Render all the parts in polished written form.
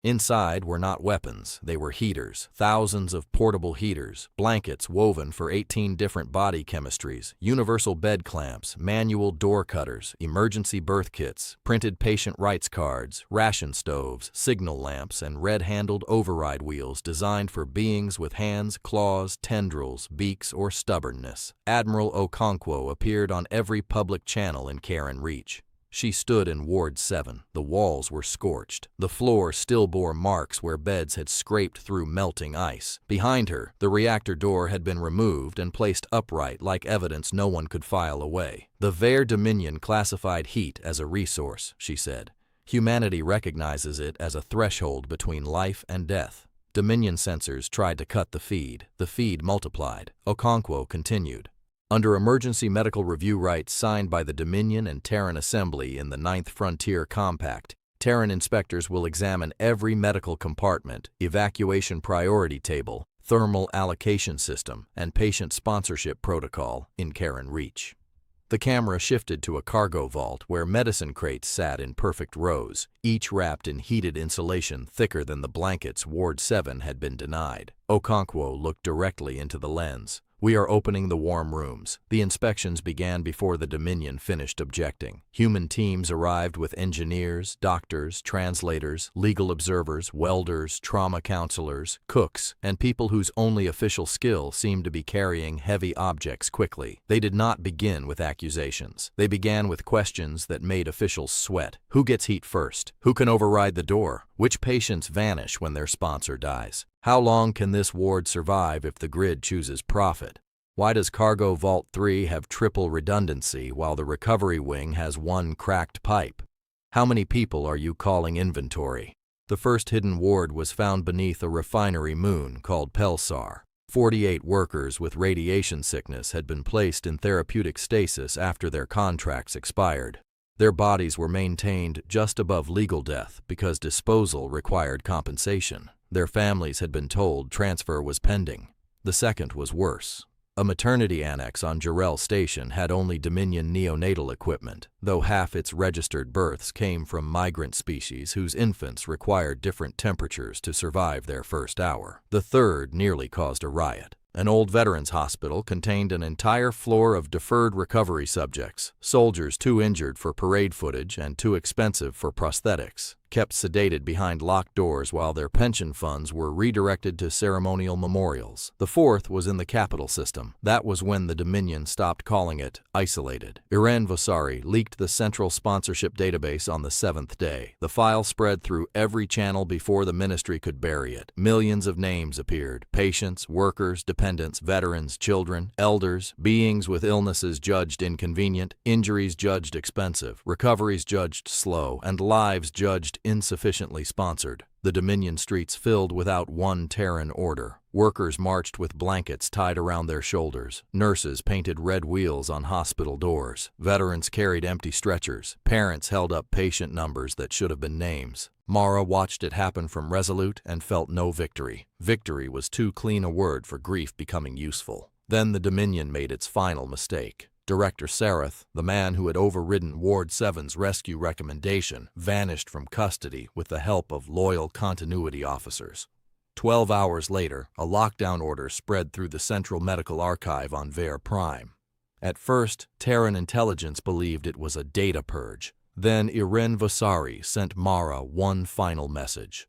Inside were not weapons, they were heaters, thousands of portable heaters, blankets woven for 18 different body chemistries, universal bed clamps, manual door cutters, emergency birth kits, printed patient rights cards, ration stoves, signal lamps, and red-handled override wheels designed for beings with hands, claws, tendrils, beaks, or stubbornness. Admiral Okonkwo appeared on every public channel in Karen Reach. She stood in Ward 7. The walls were scorched. The floor still bore marks where beds had scraped through melting ice. Behind her, the reactor door had been removed and placed upright like evidence no one could file away. The Ver Dominion classified heat as a resource, she said. Humanity recognizes it as a threshold between life and death. Dominion sensors tried to cut the feed. The feed multiplied. Okonkwo continued. Under emergency medical review rights signed by the Dominion and Terran Assembly in the Ninth Frontier Compact, Terran inspectors will examine every medical compartment, evacuation priority table, thermal allocation system, and patient sponsorship protocol in Karen Reach. The camera shifted to a cargo vault where medicine crates sat in perfect rows, each wrapped in heated insulation thicker than the blankets Ward 7 had been denied. Okonkwo looked directly into the lens. "We are opening the warm rooms." The inspections began before the Dominion finished objecting. Human teams arrived with engineers, doctors, translators, legal observers, welders, trauma counselors, cooks, and people whose only official skill seemed to be carrying heavy objects quickly. They did not begin with accusations. They began with questions that made officials sweat. Who gets heat first? Who can override the door? Which patients vanish when their sponsor dies? How long can this ward survive if the grid chooses profit? Why does Cargo Vault 3 have triple redundancy while the recovery wing has one cracked pipe? How many people are you calling inventory? The first hidden ward was found beneath a refinery moon called Pelsar. 48 workers with radiation sickness had been placed in therapeutic stasis after their contracts expired. Their bodies were maintained just above legal death because disposal required compensation. Their families had been told transfer was pending. The second was worse. A maternity annex on Jarrell Station had only Dominion neonatal equipment, though half its registered births came from migrant species whose infants required different temperatures to survive their first hour. The third nearly caused a riot. An old veterans hospital contained an entire floor of deferred recovery subjects, soldiers too injured for parade footage and too expensive for prosthetics, kept sedated behind locked doors while their pension funds were redirected to ceremonial memorials. The fourth was in the capital system. That was when the Dominion stopped calling it isolated. Irene Vasari leaked the central sponsorship database on the 7th day. The file spread through every channel before the ministry could bury it. Millions of names appeared: patients, workers, dependents, veterans, children, elders, beings with illnesses judged inconvenient, injuries judged expensive, recoveries judged slow, and lives judged insufficiently sponsored. The Dominion streets filled without one Terran order. Workers marched with blankets tied around their shoulders. Nurses painted red wheels on hospital doors. Veterans carried empty stretchers. Parents held up patient numbers that should have been names. Mara watched it happen from Resolute and felt no victory. Victory was too clean a word for grief becoming useful. Then the Dominion made its final mistake. Director Sareth, the man who had overridden Ward 7's rescue recommendation, vanished from custody with the help of loyal continuity officers. 12 hours later, a lockdown order spread through the Central Medical Archive on Ver Prime. At first, Terran intelligence believed it was a data purge. Then Irene Vasari sent Mara one final message.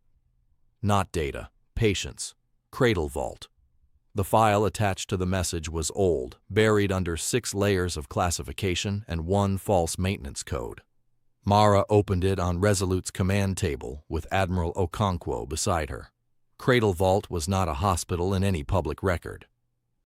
Not data, patience. Cradle Vault. The file attached to the message was old, buried under 6 layers of classification and one false maintenance code. Mara opened it on Resolute's command table with Admiral Okonkwo beside her. Cradle Vault was not a hospital in any public record.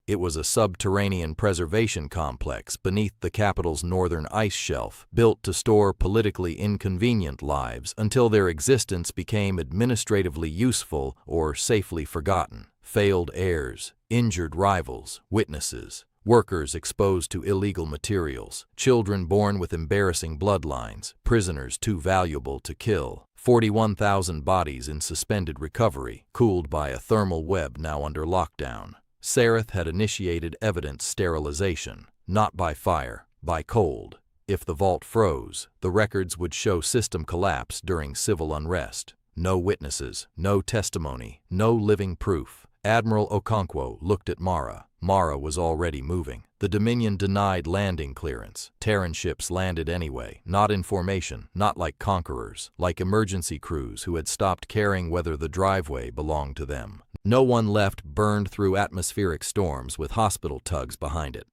It was a subterranean preservation complex beneath the capital's northern ice shelf, built to store politically inconvenient lives until their existence became administratively useful or safely forgotten. Failed heirs, injured rivals, witnesses, workers exposed to illegal materials, children born with embarrassing bloodlines, prisoners too valuable to kill, 41,000 bodies in suspended recovery, cooled by a thermal web now under lockdown. Sareth had initiated evidence sterilization, not by fire, by cold. If the vault froze, the records would show system collapse during civil unrest. No witnesses, no testimony, no living proof. Admiral Okonkwo looked at Mara. Mara was already moving. The Dominion denied landing clearance. Terran ships landed anyway, not in formation, not like conquerors, like emergency crews who had stopped caring whether the driveway belonged to them. No one left burned through atmospheric storms with hospital tugs behind it.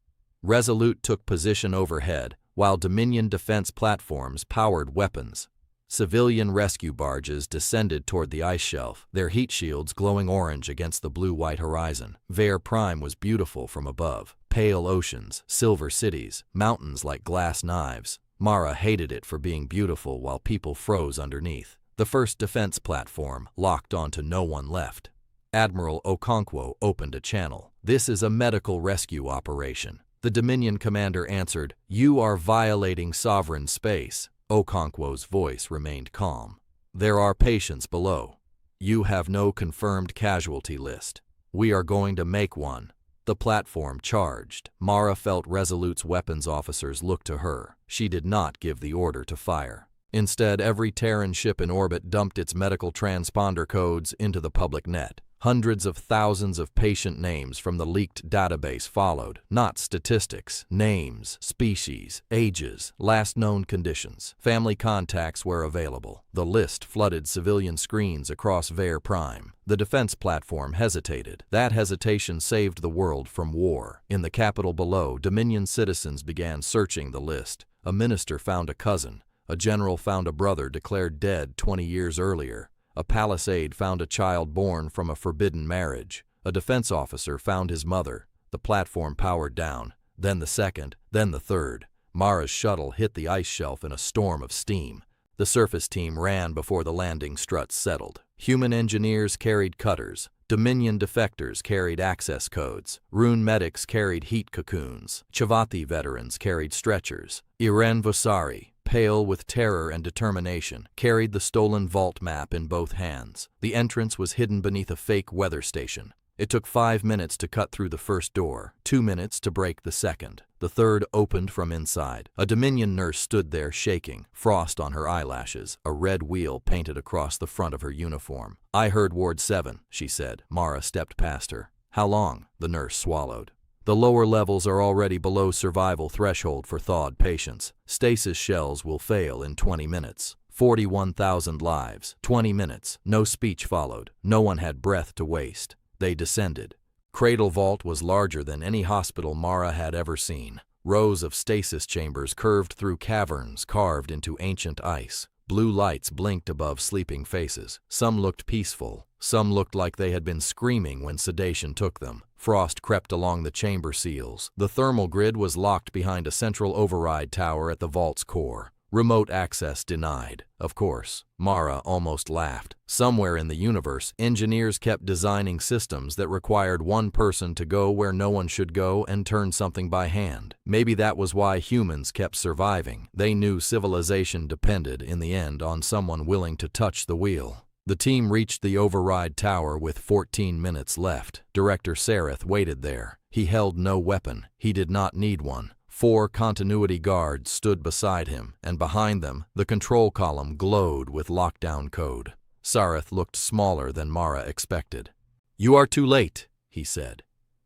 Resolute took position overhead, while Dominion defense platforms powered weapons. Civilian rescue barges descended toward the ice shelf, their heat shields glowing orange against the blue-white horizon. Vare Prime was beautiful from above. Pale oceans, silver cities, mountains like glass knives. Mara hated it for being beautiful while people froze underneath. The first defense platform locked onto no one left. Admiral Okonkwo opened a channel. "This is a medical rescue operation." The Dominion commander answered, "You are violating sovereign space." Okonkwo's voice remained calm. "There are patients below. You have no confirmed casualty list. We are going to make one." The platform charged. Mara felt Resolute's weapons officers look to her. She did not give the order to fire. Instead, every Terran ship in orbit dumped its medical transponder codes into the public net. Hundreds of thousands of patient names from the leaked database followed. Not statistics, names, species, ages, last known conditions. Family contacts were available. The list flooded civilian screens across Vare Prime. The defense platform hesitated. That hesitation saved the world from war. In the capital below, Dominion citizens began searching the list. A minister found a cousin. A general found a brother declared dead 20 years earlier. A palisade found a child born from a forbidden marriage. A defense officer found his mother. The platform powered down, then the second, then the third. Mara's shuttle hit the ice shelf in a storm of steam. The surface team ran before the landing struts settled. Human engineers carried cutters. Dominion defectors carried access codes. Rune medics carried heat cocoons. Chavati veterans carried stretchers. Iren Vosari, pale with terror and determination, carried the stolen vault map in both hands. The entrance was hidden beneath a fake weather station. It took 5 minutes to cut through the first door, 2 minutes to break the second. The third opened from inside. A Dominion nurse stood there shaking, frost on her eyelashes, a red wheel painted across the front of her uniform. "I heard Ward 7, she said. Mara stepped past her. "How long?" The nurse swallowed. "The lower levels are already below survival threshold for thawed patients. Stasis shells will fail in 20 minutes. 41,000 lives. 20 minutes. No speech followed. No one had breath to waste. They descended. Cradle Vault was larger than any hospital Mara had ever seen. Rows of stasis chambers curved through caverns carved into ancient ice. Blue lights blinked above sleeping faces. Some looked peaceful. Some looked like they had been screaming when sedation took them. Frost crept along the chamber seals. The thermal grid was locked behind a central override tower at the vault's core. Remote access denied. Of course, Mara almost laughed. Somewhere in the universe, engineers kept designing systems that required one person to go where no one should go and turn something by hand. Maybe that was why humans kept surviving. They knew civilization depended, in the end, on someone willing to touch the wheel. The team reached the override tower with 14 minutes left. Director Sareth waited there. He held no weapon. He did not need one. 4 continuity guards stood beside him, and behind them, the control column glowed with lockdown code. Sareth looked smaller than Mara expected. "You are too late," he said.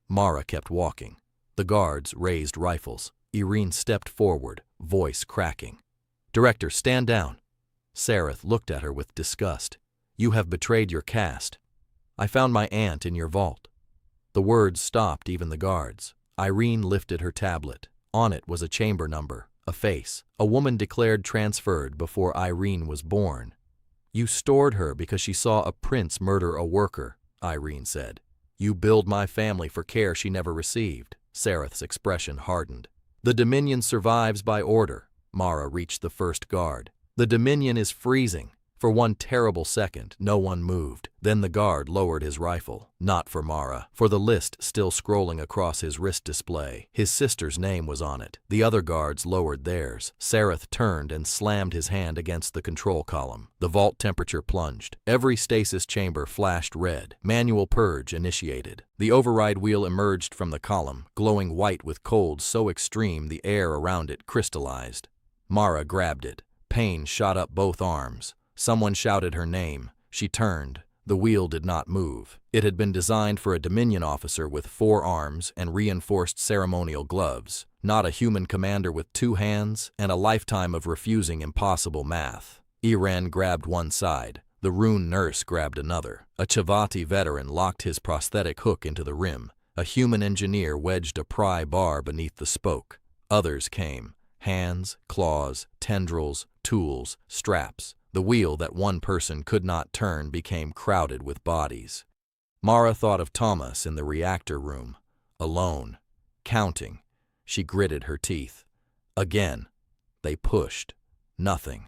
Mara kept walking. The guards raised rifles. Irene stepped forward, voice cracking. "Director, stand down." Sareth looked at her with disgust. "You have betrayed your caste. I found my aunt in your vault." The words stopped even the guards. Irene lifted her tablet. On it was a chamber number, a face. A woman declared transferred before Irene was born. "You stored her because she saw a prince murder a worker," Irene said. "You billed my family for care she never received." Sareth's expression hardened. "The Dominion survives by order." Mara reached the first guard. "The Dominion is freezing." For one terrible second, no one moved. Then the guard lowered his rifle. Not for Mara, for the list still scrolling across his wrist display. His sister's name was on it. The other guards lowered theirs. Sareth turned and slammed his hand against the control column. The vault temperature plunged. Every stasis chamber flashed red. Manual purge initiated. The override wheel emerged from the column, glowing white with cold so extreme the air around it crystallized. Mara grabbed it. Pain shot up both arms. Someone shouted her name. She turned. The wheel did not move. It had been designed for a Dominion officer with 4 arms and reinforced ceremonial gloves, not a human commander with 2 hands and a lifetime of refusing impossible math. Iren grabbed one side. The Rune nurse grabbed another. A Chavati veteran locked his prosthetic hook into the rim. A human engineer wedged a pry bar beneath the spoke. Others came. Hands, claws, tendrils, tools, straps. The wheel that one person could not turn became crowded with bodies. Mara thought of Thomas in the reactor room, alone, counting. She gritted her teeth. Again. They pushed. Nothing.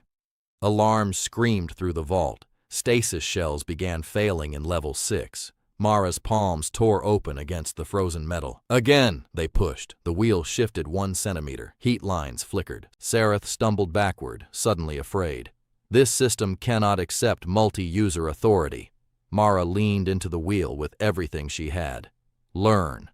Alarms screamed through the vault. Stasis shells began failing in level 6. Mara's palms tore open against the frozen metal. Again, they pushed. The wheel shifted 1 centimeter. Heat lines flickered. Sareth stumbled backward, suddenly afraid. This system cannot accept multi-user authority. Mara leaned into the wheel with everything she had. Learn.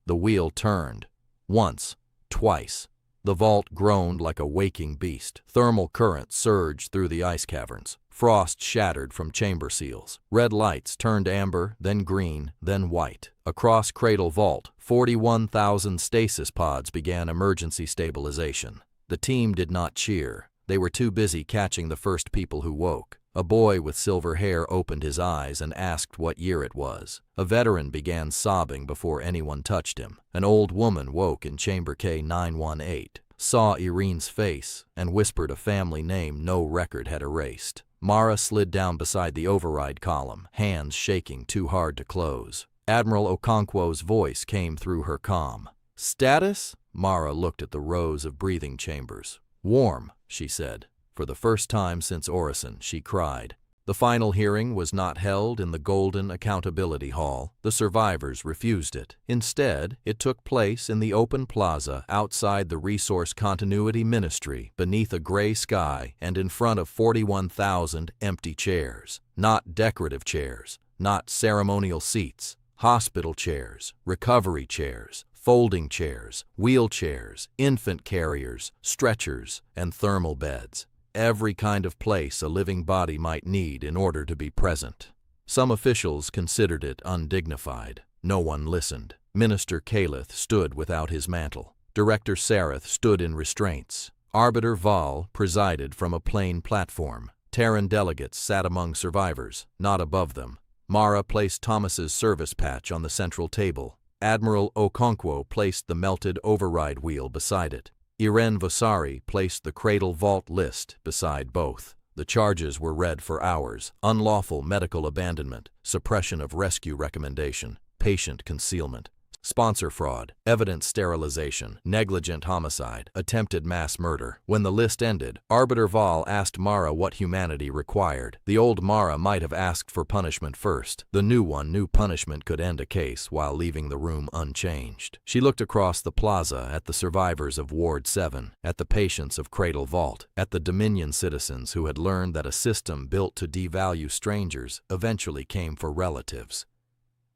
The wheel turned. Once. Twice. The vault groaned like a waking beast. Thermal currents surged through the ice caverns. Frost shattered from chamber seals. Red lights turned amber, then green, then white. Across Cradle Vault, 41,000 stasis pods began emergency stabilization. The team did not cheer. They were too busy catching the first people who woke. A boy with silver hair opened his eyes and asked what year it was. A veteran began sobbing before anyone touched him. An old woman woke in Chamber K918, saw Irene's face, and whispered a family name no record had erased. Mara slid down beside the override column, hands shaking too hard to close. Admiral Okonkwo's voice came through her comm. "Status?" Mara looked at the rows of breathing chambers. "Warm," she said. For the first time since Orison, she cried. The final hearing was not held in the Golden Accountability Hall. The survivors refused it. Instead, it took place in the open plaza outside the Resource Continuity Ministry, beneath a gray sky and in front of 41,000 empty chairs. Not decorative chairs, not ceremonial seats, hospital chairs, recovery chairs, folding chairs, wheelchairs, infant carriers, stretchers, and thermal beds. Every kind of place a living body might need in order to be present. Some officials considered it undignified. No one listened. Minister Calith stood without his mantle. Director Sareth stood in restraints. Arbiter Val presided from a plain platform. Terran delegates sat among survivors, not above them. Mara placed Thomas's service patch on the central table. Admiral Okonkwo placed the melted override wheel beside it. Irene Vasari placed the Cradle Vault list beside both. The charges were read for hours: unlawful medical abandonment, suppression of rescue recommendation, patient concealment, sponsor fraud, evidence sterilization, negligent homicide, attempted mass murder. When the list ended, Arbiter Val asked Mara what humanity required. The old Mara might have asked for punishment first. The new one knew punishment could end a case while leaving the room unchanged. She looked across the plaza at the survivors of Ward 7, at the patients of Cradle Vault, at the Dominion citizens who had learned that a system built to devalue strangers eventually came for relatives.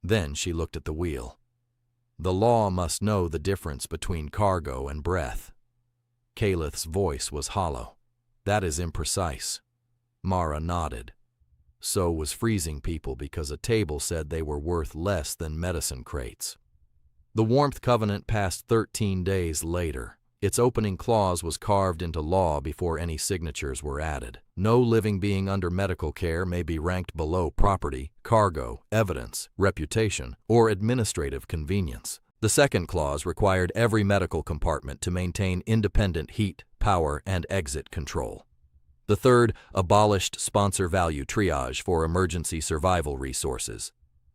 Then she looked at the wheel. The law must know the difference between cargo and breath. Calith's voice was hollow. That is imprecise. Mara nodded. So was freezing people because a table said they were worth less than medicine crates. The Warmth Covenant passed 13 days later. Its opening clause was carved into law before any signatures were added. No living being under medical care may be ranked below property, cargo, evidence, reputation, or administrative convenience. The second clause required every medical compartment to maintain independent heat, power, and exit control. The third abolished sponsor value triage for emergency survival resources.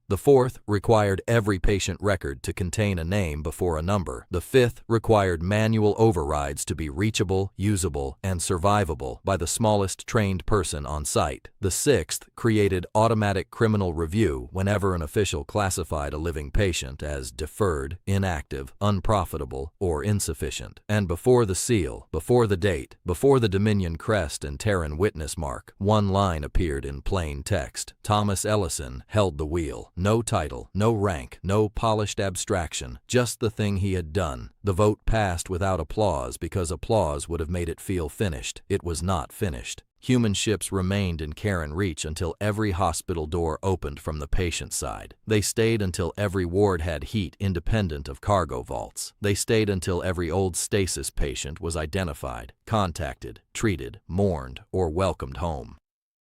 The fourth required every patient record to contain a name before a number. The fifth required manual overrides to be reachable, usable, and survivable by the smallest trained person on site. The sixth created automatic criminal review whenever an official classified a living patient as deferred, inactive, unprofitable, or insufficient. And before the seal, before the date, before the Dominion crest and Terran witness mark, one line appeared in plain text. Thomas Ellison held the wheel. No title, no rank, no polished abstraction, just the thing he had done. The vote passed without applause because applause would have made it feel finished. It was not finished. Human ships remained in Karen Reach until every hospital door opened from the patient side. They stayed until every ward had heat independent of cargo vaults. They stayed until every old stasis patient was identified, contacted, treated, mourned, or welcomed home.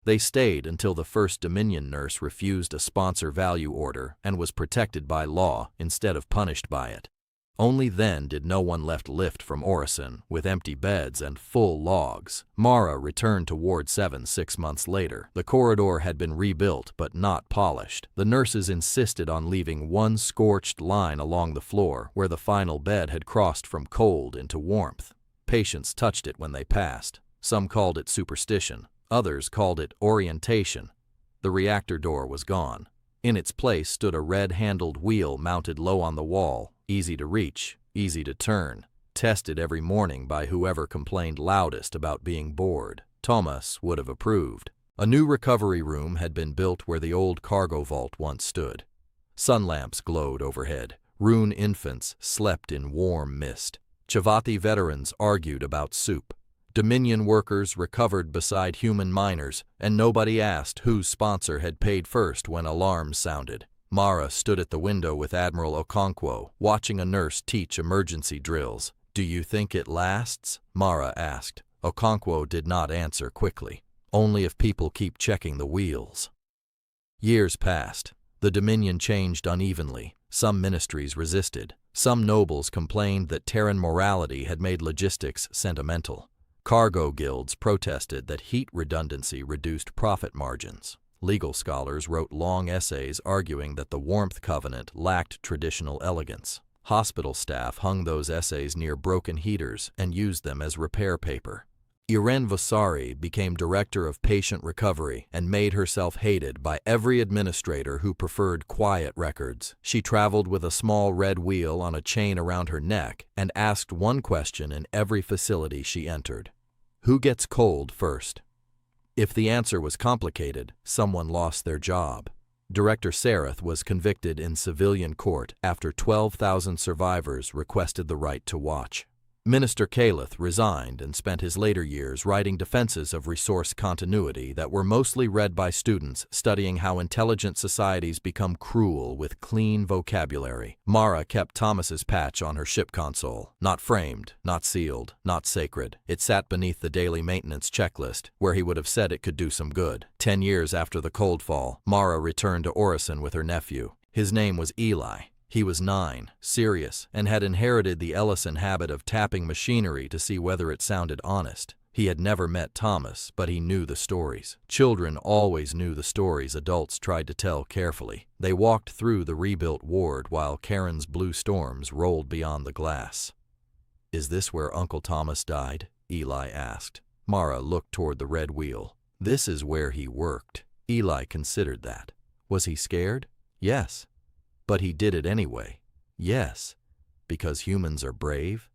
They stayed until the first Dominion nurse refused a sponsor value order and was protected by law instead of punished by it. Only then did no one left lift from Orison with empty beds and full logs. Mara returned to Ward 7 6 months later. The corridor had been rebuilt but not polished. The nurses insisted on leaving one scorched line along the floor where the final bed had crossed from cold into warmth. Patients touched it when they passed. Some called it superstition. Others called it orientation. The reactor door was gone. In its place stood a red-handled wheel mounted low on the wall, easy to reach, easy to turn, tested every morning by whoever complained loudest about being bored. Thomas would have approved. A new recovery room had been built where the old cargo vault once stood. Sun lamps glowed overhead. Rune infants slept in warm mist. Chavathi veterans argued about soup. Dominion workers recovered beside human miners, and nobody asked whose sponsor had paid first when alarms sounded. Mara stood at the window with Admiral Okonkwo, watching a nurse teach emergency drills. "Do you think it lasts?" Mara asked. Okonkwo did not answer quickly. "Only if people keep checking the wheels." Years passed. The Dominion changed unevenly. Some ministries resisted. Some nobles complained that Terran morality had made logistics sentimental. Cargo guilds protested that heat redundancy reduced profit margins. Legal scholars wrote long essays arguing that the warmth covenant lacked traditional elegance. Hospital staff hung those essays near broken heaters and used them as repair paper. Irene Vasari became director of patient recovery and made herself hated by every administrator who preferred quiet records. She traveled with a small red wheel on a chain around her neck and asked one question in every facility she entered: who gets cold first? If the answer was complicated, someone lost their job. Director Sarath was convicted in civilian court after 12,000 survivors requested the right to watch. Minister Calith resigned and spent his later years writing defenses of resource continuity that were mostly read by students studying how intelligent societies become cruel with clean vocabulary. Mara kept Thomas's patch on her ship console. Not framed, not sealed, not sacred. It sat beneath the daily maintenance checklist, where he would have said it could do some good. 10 years after the cold fall, Mara returned to Orison with her nephew. His name was Eli. He was 9, serious, and had inherited the Ellison habit of tapping machinery to see whether it sounded honest. He had never met Thomas, but he knew the stories. Children always knew the stories adults tried to tell carefully. They walked through the rebuilt ward while Karen's blue storms rolled beyond the glass. "Is this where Uncle Thomas died?" Eli asked. Mara looked toward the red wheel. "This is where he worked." Eli considered that. Was he scared? Yes. But he did it anyway. Yes. Because humans are brave?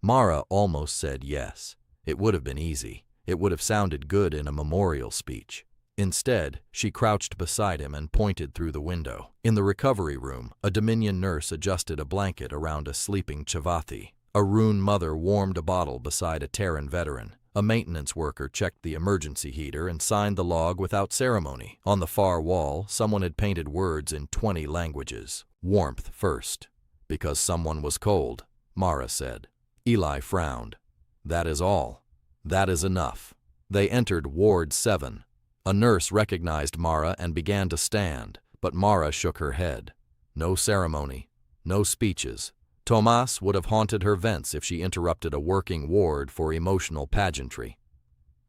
Mara almost said yes. It would have been easy. It would have sounded good in a memorial speech. Instead, she crouched beside him and pointed through the window. In the recovery room, a Dominion nurse adjusted a blanket around a sleeping Chavathi. A Rune mother warmed a bottle beside a Terran veteran. A maintenance worker checked the emergency heater and signed the log without ceremony. On the far wall, someone had painted words in 20 languages. "Warmth first." "Because someone was cold," Mara said. Eli frowned. "That is all. That is enough." They entered Ward 7. A nurse recognized Mara and began to stand, but Mara shook her head. No ceremony, no speeches. Tomas would have haunted her vents if she interrupted a working ward for emotional pageantry.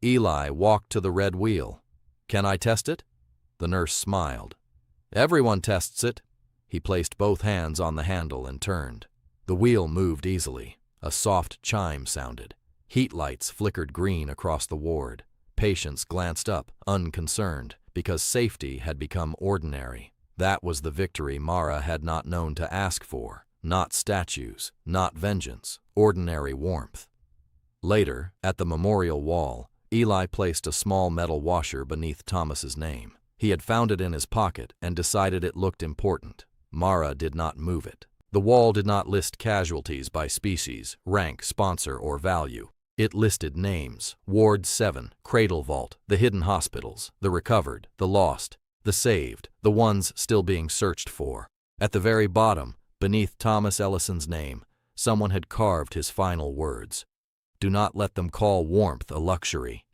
Eli walked to the red wheel. "Can I test it?" The nurse smiled. "Everyone tests it." He placed both hands on the handle and turned. The wheel moved easily. A soft chime sounded. Heat lights flickered green across the ward. Patients glanced up, unconcerned, because safety had become ordinary. That was the victory Mara had not known to ask for. Not statues, not vengeance, ordinary warmth. Later, at the memorial wall, Eli placed a small metal washer beneath Thomas's name. He had found it in his pocket and decided it looked important. Mara did not move it. The wall did not list casualties by species, rank, sponsor, or value. It listed names: Ward 7, Cradle Vault, the hidden hospitals, the recovered, the lost, the saved, the ones still being searched for. At the very bottom, beneath Thomas Ellison's name, someone had carved his final words: "Do not let them call warmth a luxury."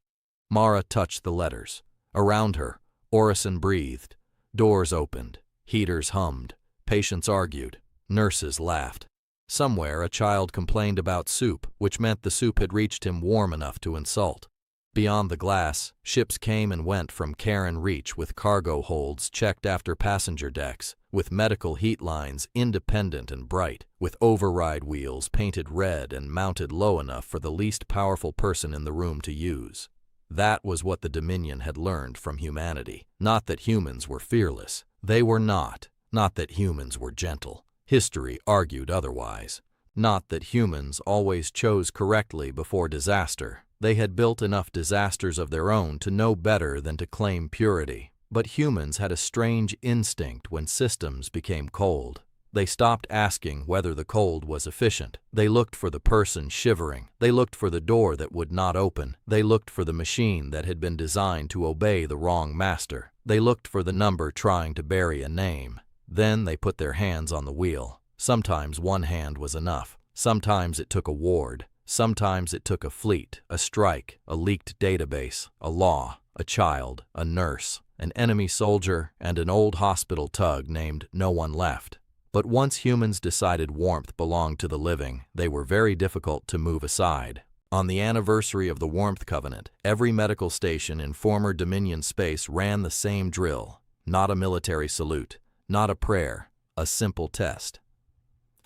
Mara touched the letters. Around her, Orison breathed. Doors opened. Heaters hummed. Patients argued. Nurses laughed. Somewhere a child complained about soup, which meant the soup had reached him warm enough to insult. Beyond the glass, ships came and went from Karen Reach with cargo holds checked after passenger decks, with medical heat lines independent and bright, with override wheels painted red and mounted low enough for the least powerful person in the room to use. That was what the Dominion had learned from humanity. Not that humans were fearless. They were not. Not that humans were gentle. History argued otherwise. Not that humans always chose correctly before disaster. They had built enough disasters of their own to know better than to claim purity. But humans had a strange instinct when systems became cold. They stopped asking whether the cold was efficient. They looked for the person shivering. They looked for the door that would not open. They looked for the machine that had been designed to obey the wrong master. They looked for the number trying to bury a name. Then they put their hands on the wheel. Sometimes one hand was enough. Sometimes it took a ward. Sometimes it took a fleet, a strike, a leaked database, a law, a child, a nurse, an enemy soldier, and an old hospital tug named No One Left. But once humans decided warmth belonged to the living, they were very difficult to move aside. On the anniversary of the Warmth Covenant, every medical station in former Dominion space ran the same drill. Not a military salute. Not a prayer, a simple test.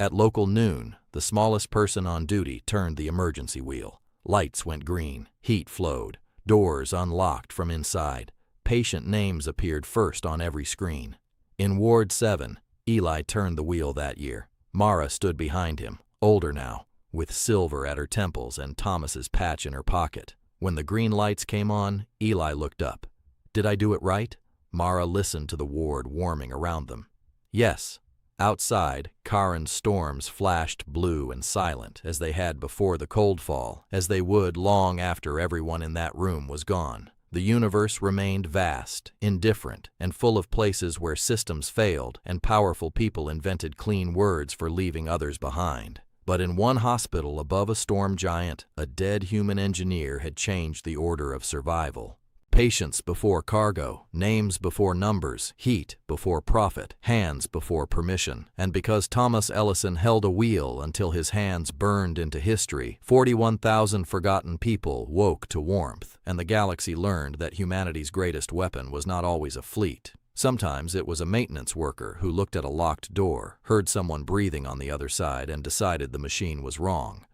At local noon, the smallest person on duty turned the emergency wheel. Lights went green, heat flowed, doors unlocked from inside. Patient names appeared first on every screen. In Ward 7, Eli turned the wheel that year. Mara stood behind him, older now, with silver at her temples and Thomas's patch in her pocket. When the green lights came on, Eli looked up. "Did I do it right?" Mara listened to the ward warming around them. Yes. Outside, Karen's storms flashed blue and silent, as they had before the cold fall, as they would long after everyone in that room was gone. The universe remained vast, indifferent, and full of places where systems failed and powerful people invented clean words for leaving others behind. But in one hospital above a storm giant, a dead human engineer had changed the order of survival. Patients before cargo, names before numbers, heat before profit, hands before permission. And because Thomas Ellison held a wheel until his hands burned into history, 41,000 forgotten people woke to warmth, and the galaxy learned that humanity's greatest weapon was not always a fleet. Sometimes it was a maintenance worker who looked at a locked door, heard someone breathing on the other side, and decided the machine was wrong.